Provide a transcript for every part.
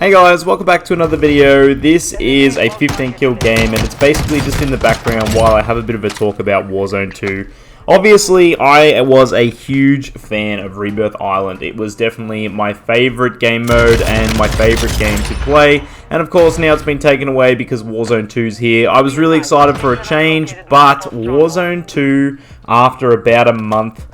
Hey guys, welcome back to another video. This is a 15 kill game and it's basically just in the background while I have a bit of a talk about Warzone 2. Obviously, I was a huge fan of Rebirth Island. It was definitely my favorite game mode and my favorite game to play. And of course, now it's been taken away because Warzone 2's here. I was really excited for a change, but Warzone 2, after about a month,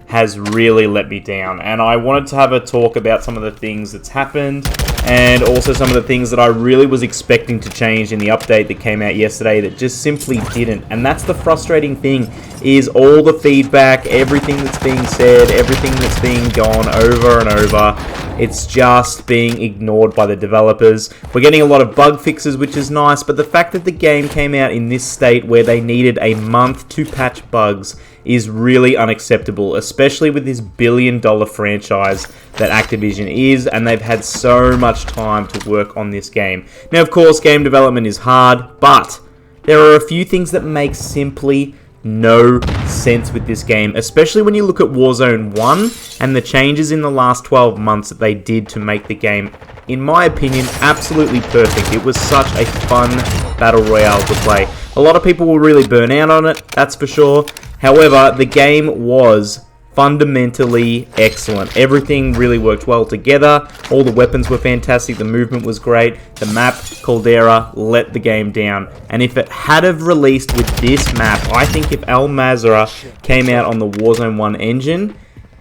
has really let me down. And I wanted to have a talk about some of the things that's happened and also some of the things that I really was expecting to change in the update that came out yesterday that just simply didn't. And that's the frustrating thing, is all the feedback, everything that's being said, everything that's being gone over and over, it's just being ignored by the developers. We're getting a lot of bug fixes, which is nice, but the fact that the game came out in this state where they needed a month to patch bugs is really unacceptable, especially with this billion-dollar franchise that Activision is, and they've had so much time to work on this game. Now, of course, game development is hard, but there are a few things that make simply no sense with this game, especially when you look at Warzone 1 and the changes in the last 12 months that they did to make the game, in my opinion, absolutely perfect. It was such a fun battle royale to play. A lot of people will really burn out on it, that's for sure. However, the game was fundamentally excellent. Everything really worked well together. All the weapons were fantastic. The movement was great. The map, Caldera, let the game down. And if it had have released with this map, I think if Al Mazrah came out on the Warzone 1 engine,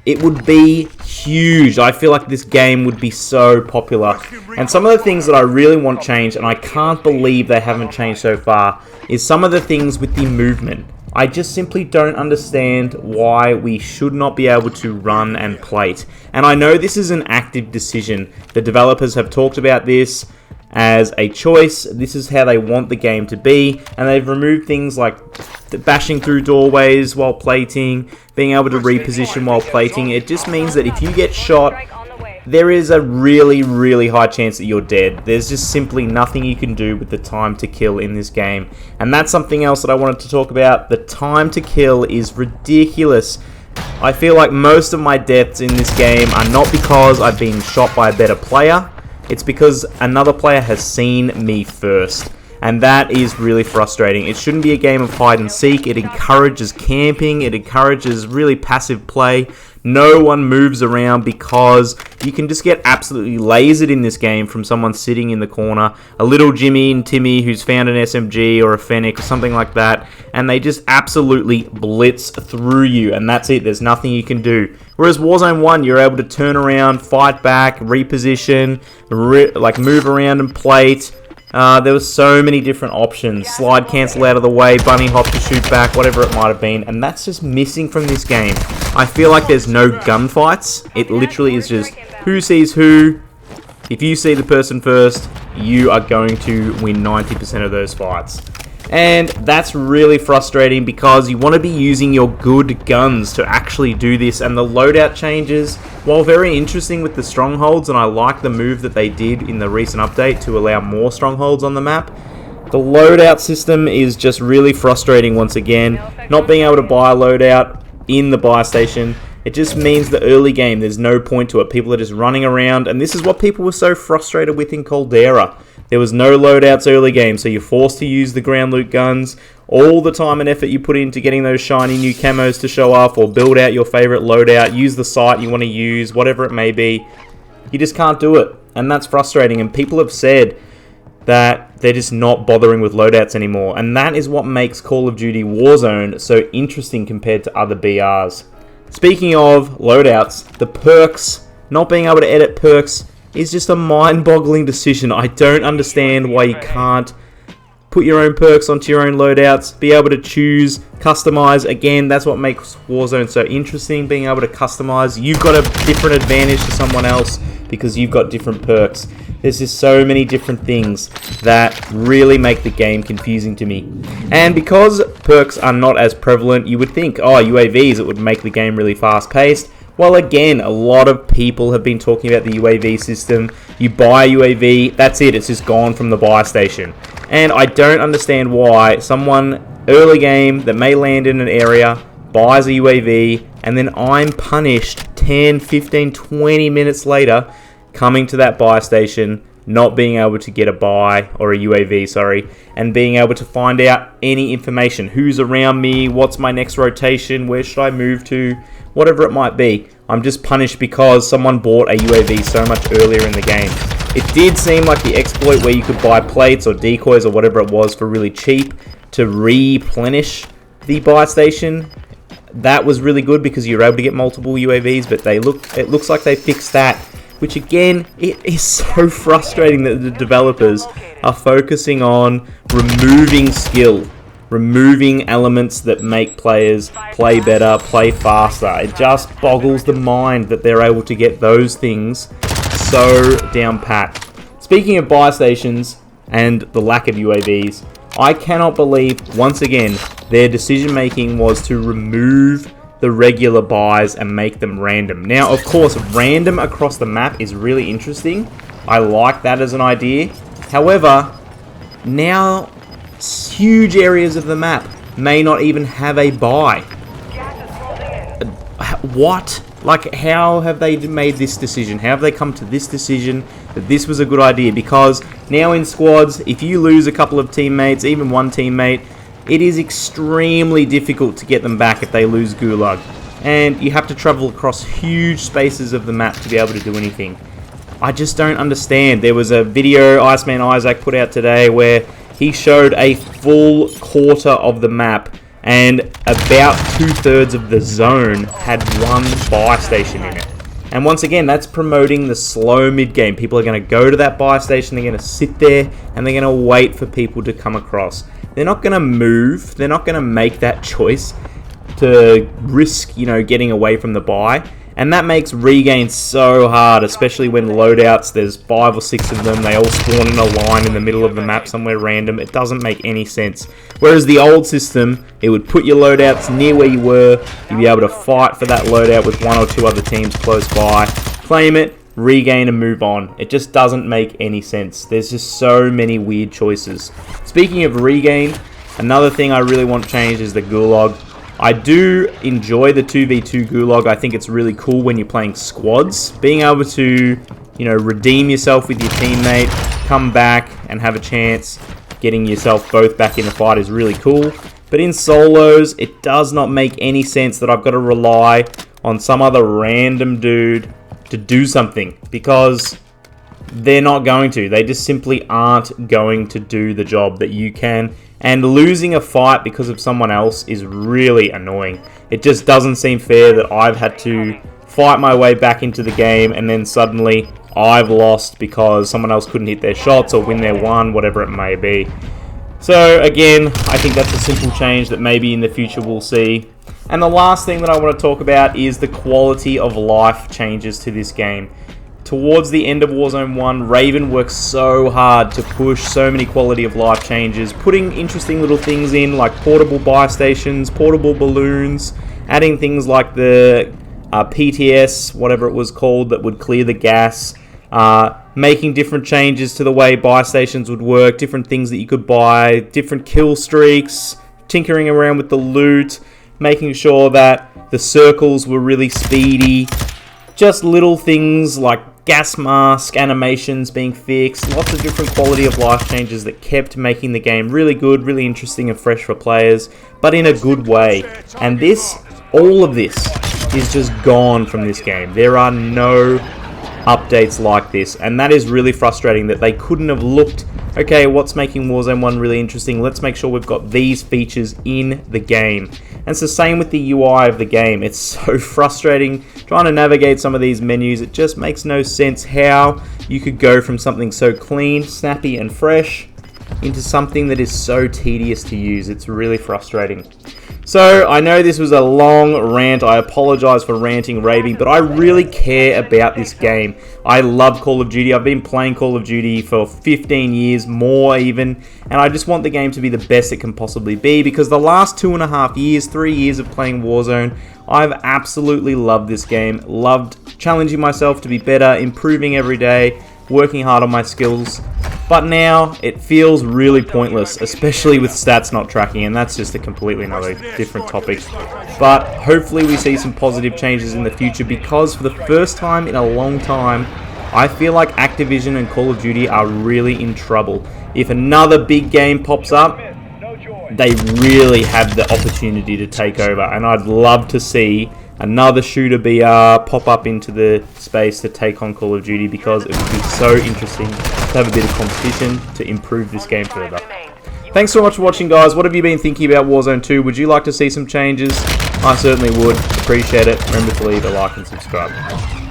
it would be huge. I feel like this game would be so popular. And some of the things that I really want changed, and I can't believe they haven't changed so far, is some of the things with the movement. I just simply don't understand why we should not be able to run and plate. And I know this is an active decision. The developers have talked about this as a choice. This is how they want the game to be. And they've removed things like bashing through doorways while plating, being able to reposition while plating. It just means that if you get shot, there is a really, really high chance that you're dead. There's just simply nothing you can do with the time to kill in this game. And that's something else that I wanted to talk about. The time to kill is ridiculous. I feel like most of my deaths in this game are not because I've been shot by a better player. It's because another player has seen me first. And that is really frustrating. It shouldn't be a game of hide and seek. It encourages camping. It encourages really passive play. No one moves around because you can just get absolutely lasered in this game from someone sitting in the corner. A little Jimmy and Timmy who's found an SMG or a Fennec or something like that. And they just absolutely blitz through you. And that's it. There's nothing you can do. Whereas Warzone 1, you're able to turn around, fight back, reposition, move around and plate. There were so many different options. Slide cancel out of the way, bunny hop to shoot back, whatever it might have been. And that's just missing from this game. I feel like there's no gunfights. It literally is just who sees who. If you see the person first, you are going to win 90% of those fights. And that's really frustrating because you want to be using your good guns to actually do this. And the loadout changes, while very interesting with the strongholds, and I like the move that they did in the recent update to allow more strongholds on the map, the loadout system is just really frustrating once again. Not being able to buy a loadout in the buy station, it just means the early game, there's no point to it. People are just running around, and this is what people were so frustrated with in Caldera. There was no loadouts early game, so you're forced to use the ground loot guns. All the time and effort you put into getting those shiny new camos to show off, or build out your favorite loadout, use the site you want to use, whatever it may be, you just can't do it. And that's frustrating, and people have said that they're just not bothering with loadouts anymore. And that is what makes Call of Duty Warzone so interesting compared to other BRs. Speaking of loadouts, the perks, not being able to edit perks, is just a mind-boggling decision. I don't understand why you can't put your own perks onto your own loadouts, be able to choose, customize. Again, that's what makes Warzone so interesting, being able to customize. You've got a different advantage to someone else because you've got different perks. There's just so many different things that really make the game confusing to me. And because perks are not as prevalent, you would think, oh, UAVs, it would make the game really fast-paced. Well, again, a lot of people have been talking about the UAV system. You buy a UAV, that's it, it's just gone from the buy station. And I don't understand why someone early game that may land in an area buys a UAV, and then I'm punished 10, 15, 20 minutes later coming to that buy station not being able to get a buy, or a UAV, sorry, and being able to find out any information. Who's around me? What's my next rotation? Where should I move to? Whatever it might be. I'm just punished because someone bought a UAV so much earlier in the game. It did seem like the exploit where you could buy plates or decoys or whatever it was for really cheap to replenish the buy station. That was really good because you're able to get multiple UAVs, but it looks like they fixed that, which again, it is so frustrating that the developers are focusing on removing skill, removing elements that make players play better, play faster. It just boggles the mind that they're able to get those things so down pat. Speaking of buy stations and the lack of UAVs, I cannot believe, once again, their decision making was to remove the regular buys and make them random. Now, of course, random across the map is really interesting. I like that as an idea. However, now huge areas of the map may not even have a buy. What? Like, how have they made this decision? How have they come to this decision that this was a good idea? Because now in squads, if you lose a couple of teammates, even one teammate, it is extremely difficult to get them back if they lose Gulag. And you have to travel across huge spaces of the map to be able to do anything. I just don't understand. There was a video Iceman Isaac put out today where he showed a full quarter of the map, and about 2/3 of the zone had one buy station in it. And once again, that's promoting the slow mid-game. People are going to go to that buy station, they're going to sit there, and they're going to wait for people to come across. They're not going to move, they're not going to make that choice to risk, getting away from the buy. And that makes regain so hard, especially when loadouts, there's 5 or 6 of them, they all spawn in a line in the middle of the map somewhere random. It doesn't make any sense. Whereas the old system, it would put your loadouts near where you were, you'd be able to fight for that loadout with 1 or 2 other teams close by, claim it, regain and move on. It just doesn't make any sense. There's just so many weird choices. Speaking of regain, another thing I really want changed is the Gulag. I do enjoy the 2v2 Gulag. I think it's really cool when you're playing squads. Being able to, redeem yourself with your teammate, come back and have a chance, getting yourself both back in the fight is really cool. But in solos, it does not make any sense that I've got to rely on some other random dude to do something, because they're not going to. They just simply aren't going to do the job that you can. And losing a fight because of someone else is really annoying. It just doesn't seem fair that I've had to fight my way back into the game and then suddenly I've lost because someone else couldn't hit their shots or win their one, whatever it may be. So again, I think that's a simple change that maybe in the future we'll see. And the last thing that I want to talk about is the quality of life changes to this game. Towards the end of Warzone 1, Raven worked so hard to push so many quality of life changes, putting interesting little things in like portable buy stations, portable balloons, adding things like the PTS, whatever it was called, that would clear the gas, making different changes to the way buy stations would work, different things that you could buy, different kill streaks, tinkering around with the loot, making sure that the circles were really speedy, just little things like gas mask animations being fixed, lots of different quality of life changes that kept making the game really good, really interesting and fresh for players, but in a good way. And all of this is just gone from this game. There are no updates like this, and that is really frustrating that they couldn't have looked, okay, what's making Warzone 1 really interesting? Let's make sure we've got these features in the game. And it's the same with the UI of the game. It's so frustrating trying to navigate some of these menus. It just makes no sense how you could go from something so clean, snappy and fresh into something that is so tedious to use. It's really frustrating. So, I know this was a long rant. I apologize for ranting, raving, but I really care about this game. I love Call of Duty. I've been playing Call of Duty for 15 years, more even, and I just want the game to be the best it can possibly be, because the last 2.5 years, 3 years of playing Warzone, I've absolutely loved this game. Loved challenging myself to be better, improving every day, working hard on my skills. But now, it feels really pointless, especially with stats not tracking, and that's just a completely another different topic. But hopefully we see some positive changes in the future, because for the first time in a long time, I feel like Activision and Call of Duty are really in trouble. If another big game pops up, they really have the opportunity to take over, and I'd love to see another shooter BR pop up into the space to take on Call of Duty, because it would be so interesting to have a bit of competition to improve this game further. Thanks so much for watching, guys. What have you been thinking about Warzone 2? Would you like to see some changes? I certainly would. Appreciate it. Remember to leave a like and subscribe.